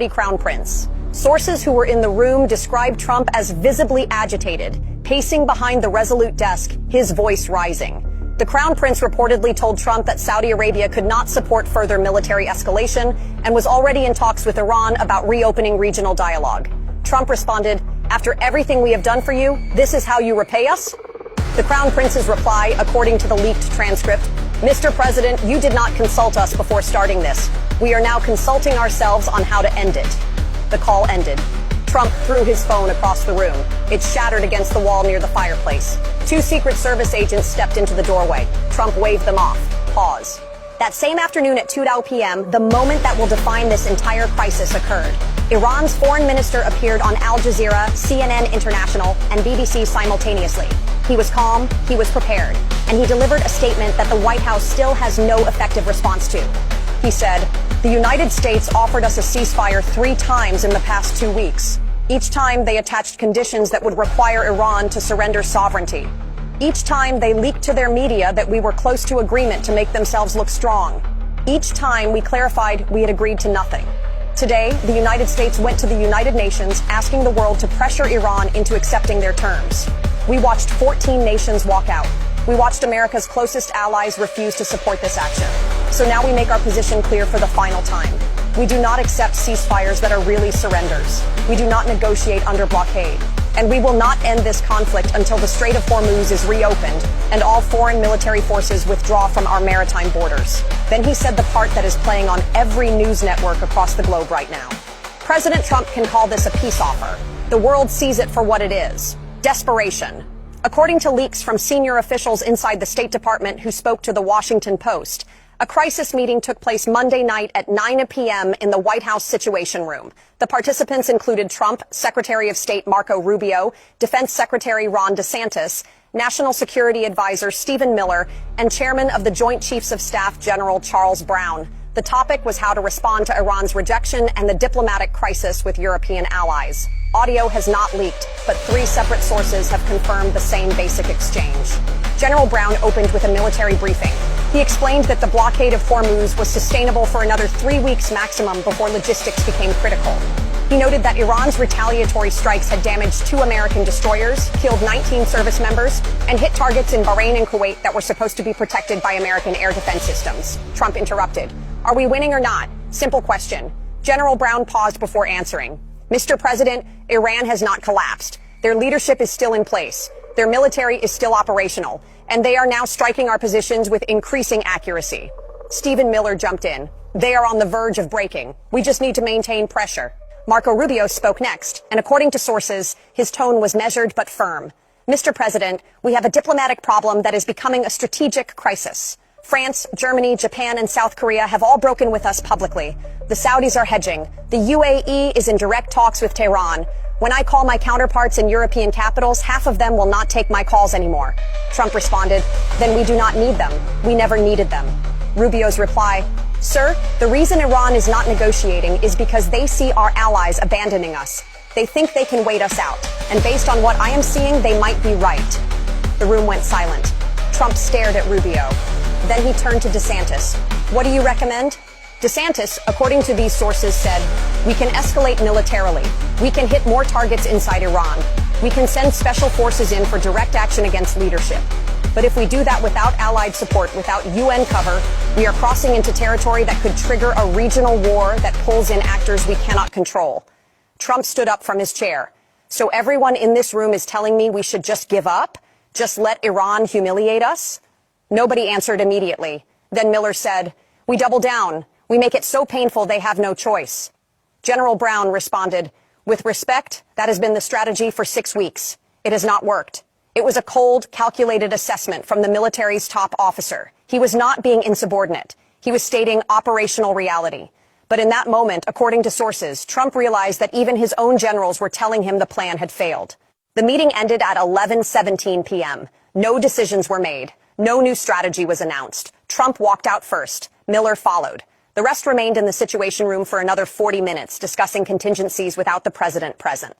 Crown Prince. Sources who were in the room described Trump as visibly agitated, pacing behind the resolute desk, his voice rising. The Crown Prince reportedly told Trump that Saudi Arabia could not support further military escalation and was already in talks with Iran about reopening regional dialogue. Trump responded, "After everything we have done for you, this is how you repay us?" The Crown Prince's reply, according to the leaked transcript, "Mr. President, you did not consult us before starting this. We are now consulting ourselves on how to end it." The call ended. Trump threw his phone across the room. It shattered against the wall near the fireplace. Two Secret Service agents stepped into the doorway. Trump waved them off. Pause. That same afternoon at 2 p.m., the moment that will define this entire crisis occurred. Iran's foreign minister appeared on Al Jazeera, CNN International, and BBC simultaneously. He was calm, he was prepared, and he delivered a statement that the White House still has no effective response to. He said, "The United States offered us a ceasefire 3 times in the past 2 weeks. Each time they attached conditions that would require Iran to surrender sovereignty. Each time they leaked to their media that we were close to agreement to make themselves look strong. Each time we clarified we had agreed to nothing. Today, the United States went to the United Nations asking the world to pressure Iran into accepting their terms. We watched 14 nations walk out. We watched America's closest allies refuse to support this action. So now we make our position clear for the final time. We do not accept ceasefires that are really surrenders. We do not negotiate under blockade. And we will not end this conflict until the Strait of Hormuz is reopened and all foreign military forces withdraw from our maritime borders." Then he said the part that is playing on every news network across the globe right now. President Trump can call this a peace offer. The world sees it for what it is. Desperation. According to leaks from senior officials inside the State Department who spoke to the Washington Post, a crisis meeting took place Monday night at 9 p.m. in the White House Situation Room. The participants included Trump, Secretary of State Marco Rubio, Defense Secretary Ron DeSantis, National Security Advisor Stephen Miller, and Chairman of the Joint Chiefs of Staff General Charles Brown. The topic was how to respond to Iran's rejection and the diplomatic crisis with European allies. Audio has not leaked, but 3 separate sources have confirmed the same basic exchange. General Brown opened with a military briefing. He explained that the blockade of Hormuz was sustainable for another 3 weeks maximum before logistics became critical. He noted that Iran's retaliatory strikes had damaged 2 American destroyers, killed 19 service members, and hit targets in Bahrain and Kuwait that were supposed to be protected by American air defense systems. Trump interrupted. "Are we winning or not? Simple question." General Brown paused before answering. "Mr. President, Iran has not collapsed. Their leadership is still in place. Their military is still operational, and they are now striking our positions with increasing accuracy." Stephen Miller jumped in. "They are on the verge of breaking. We just need to maintain pressure." Marco Rubio spoke next, and according to sources, his tone was measured but firm. "Mr. President, we have a diplomatic problem that is becoming a strategic crisis. France, Germany, Japan, and South Korea have all broken with us publicly. The Saudis are hedging. The UAE is in direct talks with Tehran. When I call my counterparts in European capitals, half of them will not take my calls anymore." Trump responded, "Then we do not need them. We never needed them." Rubio's reply, "Sir, the reason Iran is not negotiating is because they see our allies abandoning us. They think they can wait us out. And based on what I am seeing, they might be right." The room went silent. Trump stared at Rubio. Then he turned to DeSantis. "What do you recommend?" DeSantis, according to these sources, said, "We can escalate militarily. We can hit more targets inside Iran. We can send special forces in for direct action against leadership. But if we do that without allied support, without UN cover, we are crossing into territory that could trigger a regional war that pulls in actors we cannot control." Trump stood up from his chair. "So everyone in this room is telling me we should just give up? Just let Iran humiliate us?" Nobody answered immediately. Then Miller said, "We double down. We make it so painful they have no choice." General Brown responded, "With respect, that has been the strategy for 6 weeks. It has not worked. It was a cold, calculated assessment from the military's top officer. He was not being insubordinate. He was stating operational reality. But in that moment, according to sources, Trump realized that even his own generals were telling him the plan had failed." The meeting ended at 11:17 p.m. No decisions were made. No new strategy was announced. Trump walked out first. Miller followed. The rest remained in the Situation Room for another 40 minutes, discussing contingencies without the president present.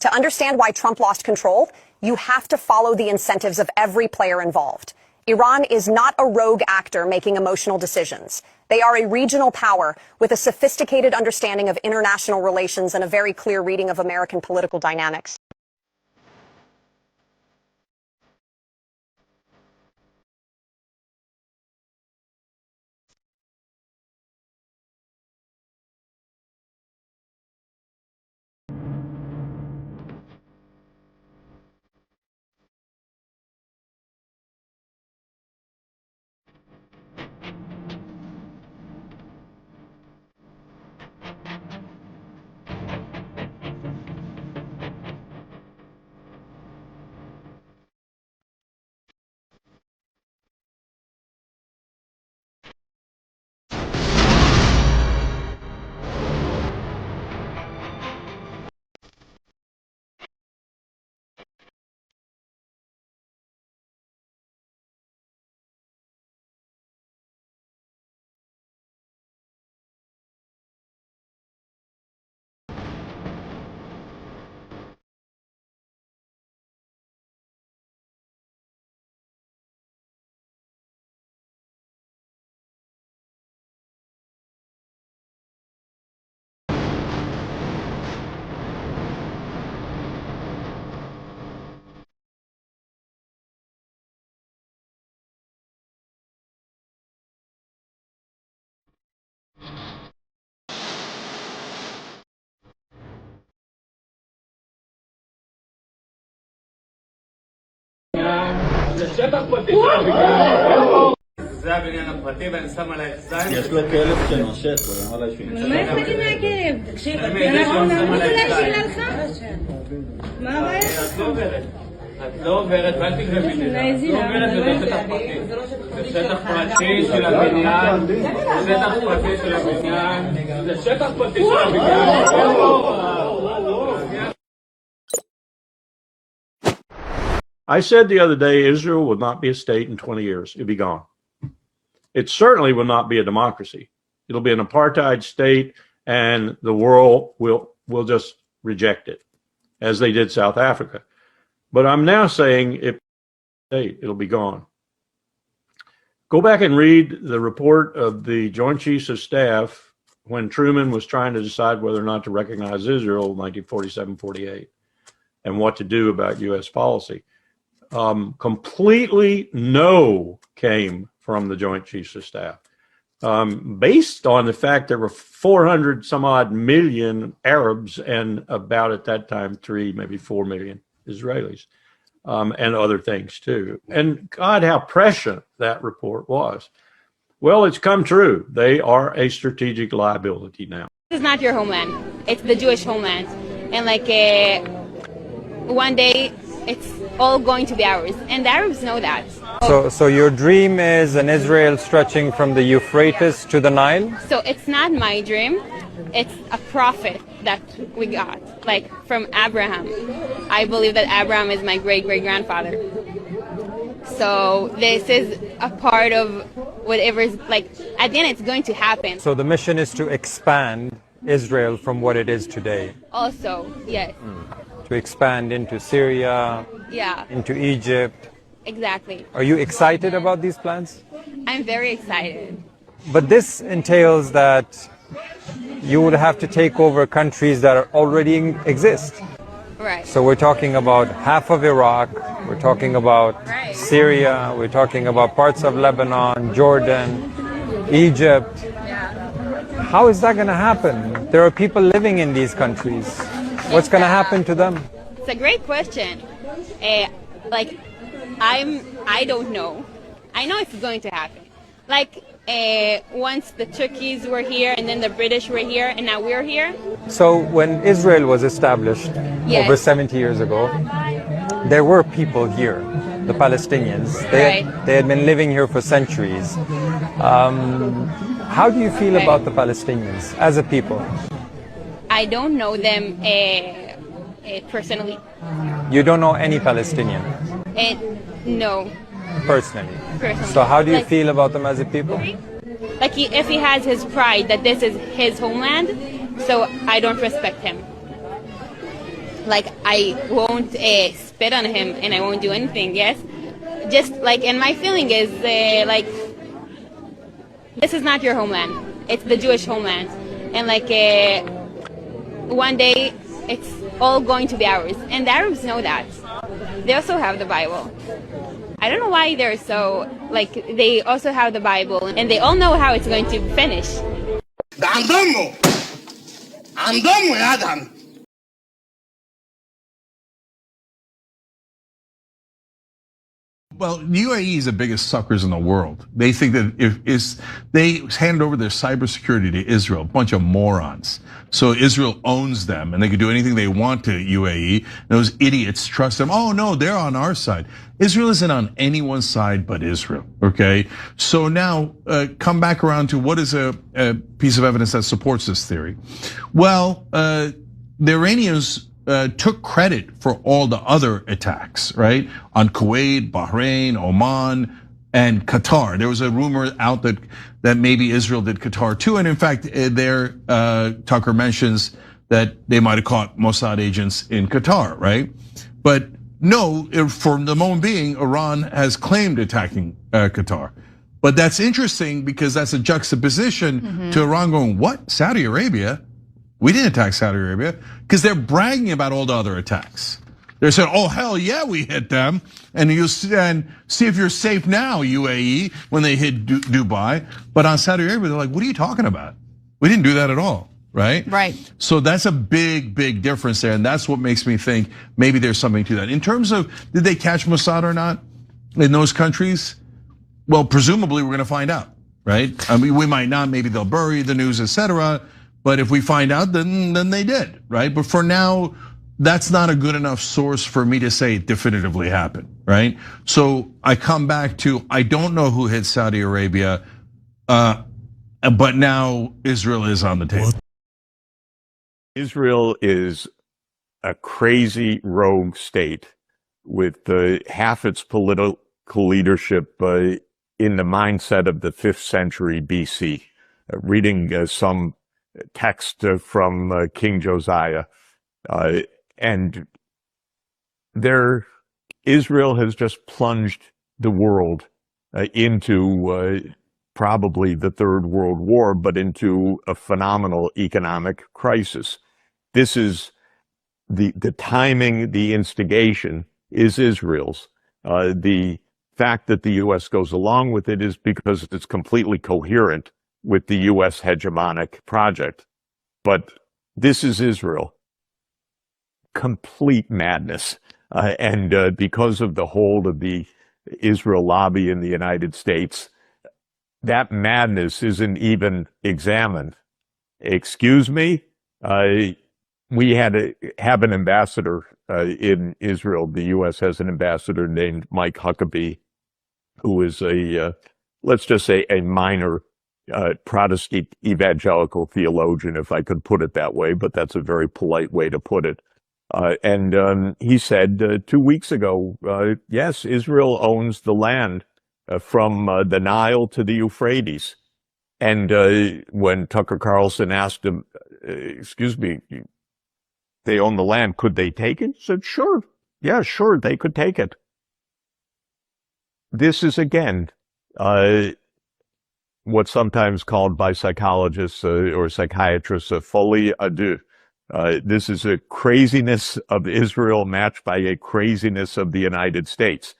To understand why Trump lost control, you have to follow the incentives of every player involved. Iran is not a rogue actor making emotional decisions. They are a regional power with a sophisticated understanding of international relations and a very clear reading of American political dynamics. זה הבניין הפרטי ואני שם עליי זין. יש לו כלב שנושך, הוא אמר לה שהוא נושך. מה אכפת לי מהכלב? תקשיב, אנחנו נעמוד אולי שאלה לך? מה הבעיה? את לא עוברת. את לא עוברת ואל תגרמי לי. את לא עוברת וזה שטח פרטי. זה שטח פרטי של הבניין. זה שטח פרטי של הבניין. זה שטח פרטי של הבניין. I said the other day, Israel will not be a state in 20 years. It'll be gone. It certainly will not be a democracy. It'll be an apartheid state, and the world will just reject it, as they did South Africa. But I'm now saying it'll be gone. Go back and read the report of the Joint Chiefs of Staff when Truman was trying to decide whether or not to recognize Israel in 1947-48 and what to do about U.S. policy. Completely no came from the Joint Chiefs of Staff, based on the fact there were 400 some odd million Arabs and about at that time 3, maybe 4 million Israelis, and other things too. And God, how prescient that report was. Well, it's come true. They are a strategic liability now. This is not your homeland. It's the Jewish homeland. And like one day it's all going to be ours. And the Arabs know that. So your dream is an Israel stretching from the Euphrates to the Nile? So it's not my dream. It's a prophet that we got, like from Abraham. I believe that Abraham is my great-great-grandfather. So this is a part of whatever's, like, at the end it's going to happen. So the mission is to expand Israel from what it is today. Also, yes. To expand into Syria, Yeah, into Egypt. exactly. Are you excited about these plans? I'm very excited. But this entails that you would have to take over countries that already exist. Right. So we're talking about half of Iraq, we're talking about Right. Syria, we're talking about parts of Lebanon, Jordan, Egypt. How is that going to happen? There are people living in these countries. What's going to happen to them? It's a great question. Like, I don't know. I know it's going to happen. Like, once the Turkeys were here, and then the British were here, and now we're here. So when Israel was established Yes. over 70 years ago, there were people here, the Palestinians. Right. They had been living here for centuries. How do you feel Right. about the Palestinians as a people? I don't know them personally. You don't know any Palestinian No, personally. personally. So how do you Like, feel about them as a people? Like, if he has his pride that this is his homeland, so I don't respect him. Like, I won't spit on him and I won't do anything, yes? Just like, and my feeling is like, This is not your homeland. It's the Jewish homeland. And like one day it's all going to be ours. And the Arabs know that. They also have the Bible. I don't know why they're so, like, they also have the Bible and they all know how it's going to finish. Well, UAE is the biggest suckers in the world. They think that if they handed over their cybersecurity to Israel, a bunch of morons. So Israel owns them and they can do anything they want to UAE. Those idiots trust them. Oh no, they're on our side. Israel isn't on anyone's side but Israel, okay? So now come back around to what is a piece of evidence that supports this theory. Well, the Iranians took credit for all the other attacks, right? On Kuwait, Bahrain, Oman, and Qatar. There was a rumor out that maybe Israel did Qatar too. And in fact, there Tucker mentions that they might have caught Mossad agents in Qatar, right? But no, for the moment being, Iran has claimed attacking Qatar. But that's interesting because that's a juxtaposition to Iran going, what, Saudi Arabia? We didn't attack Saudi Arabia, because they're bragging about all the other attacks. They're saying, oh hell yeah, we hit them. And you see if you're safe now, UAE, when they hit Dubai. But on Saudi Arabia, they're like, what are you talking about? We didn't do that at all, right? Right. So that's a big, big difference there. And that's what makes me think maybe there's something to that. In terms of, did they catch Mossad or not in those countries? Well, presumably we're gonna find out, right? I mean, we might not, maybe they'll bury the news, etc. But if we find out, then they did, right? But for now, that's not a good enough source for me to say it definitively happened, right? So I come back to, I don't know who hit Saudi Arabia, but now Israel is on the table. Israel is a crazy rogue state with half its political leadership in the mindset of the 5th century BC. Reading some text from King Josiah, and Israel has just plunged the world into probably the Third World War, but into a phenomenal economic crisis. This is the timing, the instigation is Israel's. The fact that the U.S. goes along with it is because it's completely coherent with the U.S. hegemonic project. But this is Israel. Complete madness. And because of the hold of the Israel lobby in the United States, that madness isn't even examined. Excuse me? We have an ambassador in Israel. The U.S. has an ambassador named Mike Huckabee, who is let's just say a minor Protestant evangelical theologian, if I could put it that way, but that's a very polite way to put it. And he said 2 weeks ago, yes, Israel owns the land from the Nile to the Euphrates. And when Tucker Carlson asked him, excuse me, they own the land, could they take it? He said, sure. Yeah, sure, they could take it. This is, again, what's sometimes called by psychologists or psychiatrists a folie à deux. This is a craziness of Israel matched by a craziness of the United States.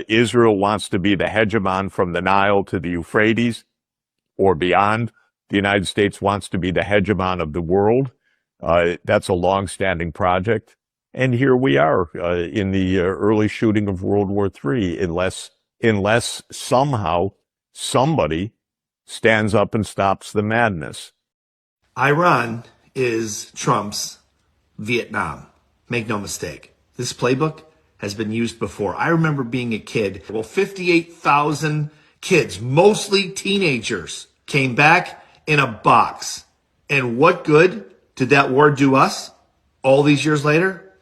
Israel wants to be the hegemon from the Nile to the Euphrates or beyond. The United States wants to be the hegemon of the world. That's a long-standing project. And here we are in the early shooting of World War III, unless somehow somebody stands up and stops the madness. Iran is Trump's Vietnam. Make no mistake. This playbook has been used before. I remember being a kid. Well, 58,000 kids, mostly teenagers, came back in a box. And what good did that war do us all these years later?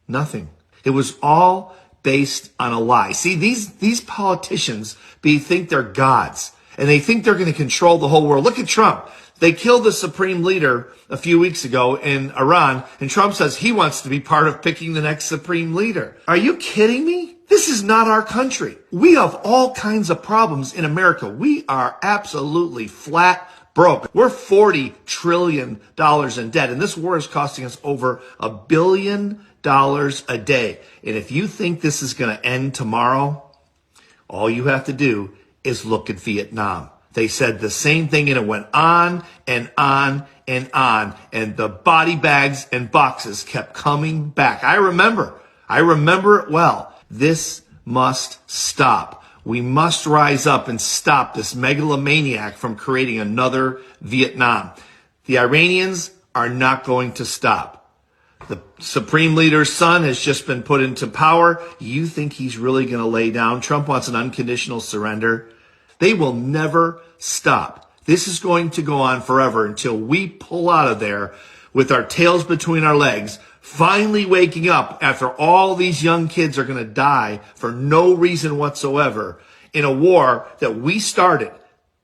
Nothing. It was all based on a lie. See, these politicians think they're gods and they think they're going to control the whole world. Look at Trump. They killed the supreme leader a few weeks ago in Iran, and Trump says he wants to be part of picking the next supreme leader. Are you kidding me? This is not our country. We have all kinds of problems in America. We are absolutely flat broke. We're $40 trillion in debt, and this war is costing us over $1 billion a day. And if you think this is going to end tomorrow, all you have to do is look at Vietnam. They said the same thing, and it went on and on and on, and the body bags and boxes kept coming back. I remember it well. This must stop. We must rise up and stop this megalomaniac from creating another Vietnam. The Iranians are not going to stop. The Supreme Leader's son has just been put into power. You think he's really going to lay down? Trump wants an unconditional surrender. They will never stop. This is going to go on forever until we pull out of there with our tails between our legs, finally waking up after all these young kids are going to die for no reason whatsoever in a war that we started.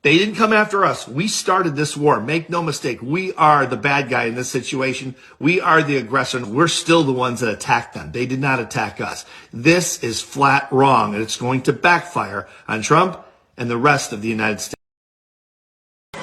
They didn't come after us. We started this war. Make no mistake. We are the bad guy in this situation. We are the aggressor. We're still the ones that attacked them. They did not attack us. This is flat wrong, and it's going to backfire on Trump and the rest of the United States.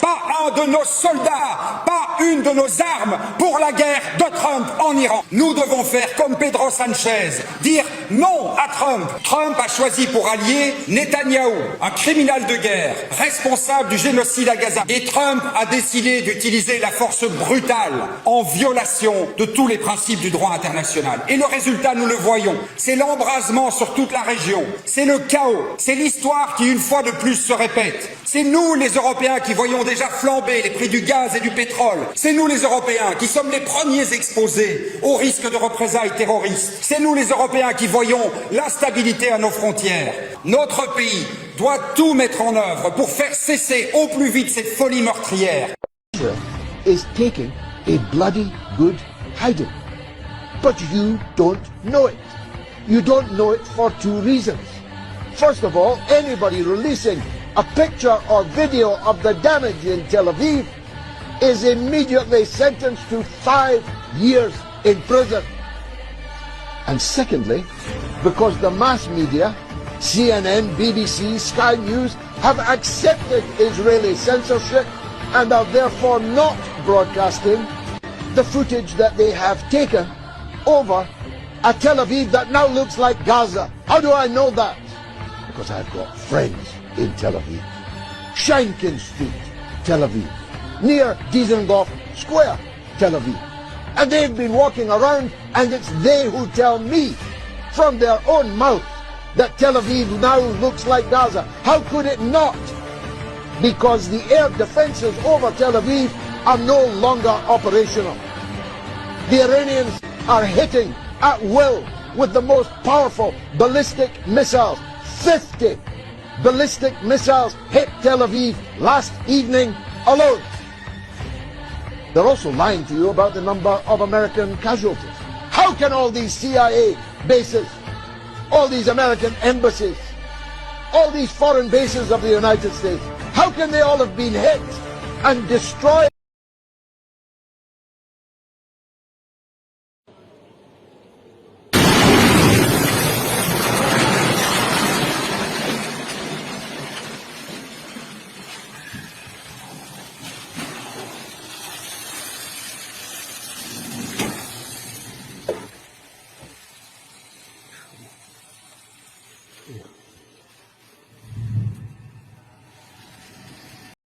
Pas un de nos soldats, pas une de nos armes pour la guerre de Trump en Iran. Nous devons faire comme Pedro Sanchez, dire non à Trump. Trump a choisi pour allié Netanyahou, un criminel de guerre, responsable du génocide à Gaza. Et Trump a décidé d'utiliser la force brutale en violation de tous les principes du droit international. Et le résultat, nous le voyons, c'est l'embrasement sur toute la région, c'est le chaos, c'est l'histoire qui une fois de plus se répète. C'est nous les Européens qui voyons déjà flamber les prix du gaz et du pétrole. C'est nous les Européens qui sommes les premiers exposés au risque de représailles terroristes. C'est nous les Européens qui voyons l'instabilité à nos frontières. Notre pays doit tout mettre en œuvre pour faire cesser au plus vite cette folie meurtrière. Israel is taking a bloody good hiding. But you don't know it. You don't know it for two reasons. First of all, anybody releasing a picture or video of the damage in Tel Aviv is immediately sentenced to 5 years in prison. And secondly, because the mass media, CNN, BBC, Sky News, have accepted Israeli censorship and are therefore not broadcasting the footage that they have taken over a Tel Aviv that now looks like Gaza. How do I know that? Because I've got friends in Tel Aviv. Shankin Street, Tel Aviv. Near Dizengoff Square, Tel Aviv. And they've been walking around, and it's they who tell me from their own mouth that Tel Aviv now looks like Gaza. How could it not? Because the air defenses over Tel Aviv are no longer operational. The Iranians are hitting at will with the most powerful ballistic missiles. 50 ballistic missiles hit Tel Aviv last evening alone. They're also lying to you about the number of American casualties. How can all these CIA bases, all these American embassies, all these foreign bases of the United States, how can they all have been hit and destroyed?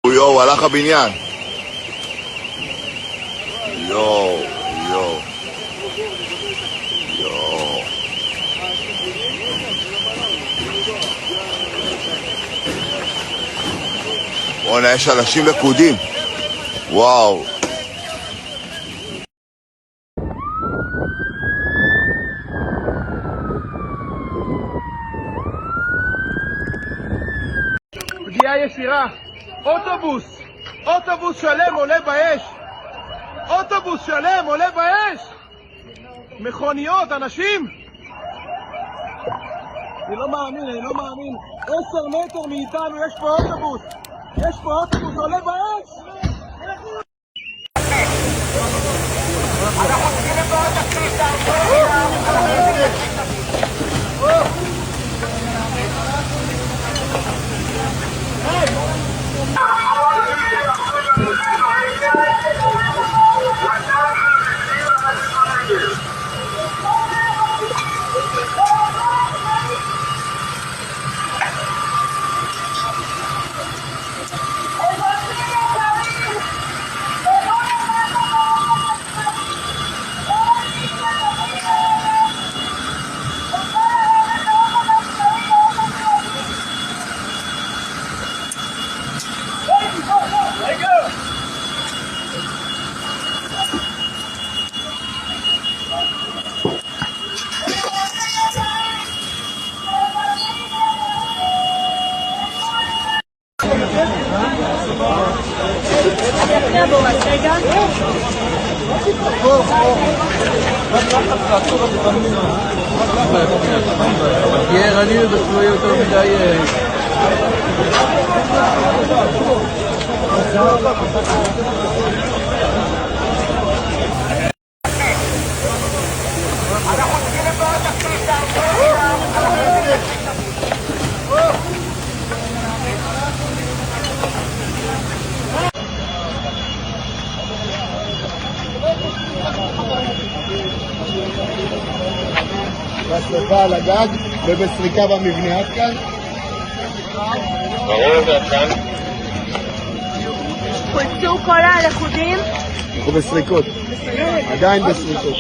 יואו, הלך הבניין. יואו, יואו. יואו. בוא'נה, יש אנשים לכודים. וואו. פגיעה ישירה. אוטובוס שלם עולה באש. אוטובוס שלם עולה באש. מכוניות, אנשים. אני לא מאמין. 10 מטר מאיתנו יש פה אוטובוס עולה באש. אנחנו צריכים לבוא את הכניסה. תהיה ערני ובשלו יהיה יותר מדי... בשרפה על הגג ובסריקה במבנה. עד כאן? ברור, ועד כאן? חולצו כל הלכודים? אנחנו בסריקות. עדיין בסריקות.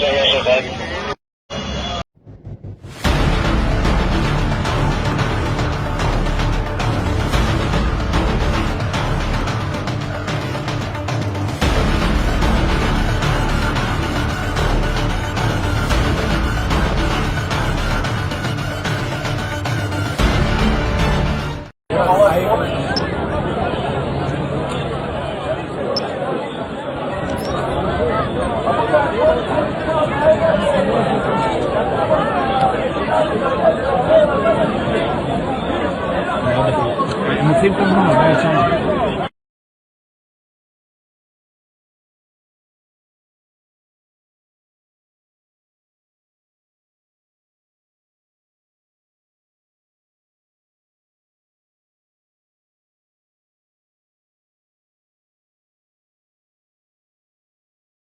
הם עושים כל הזמן,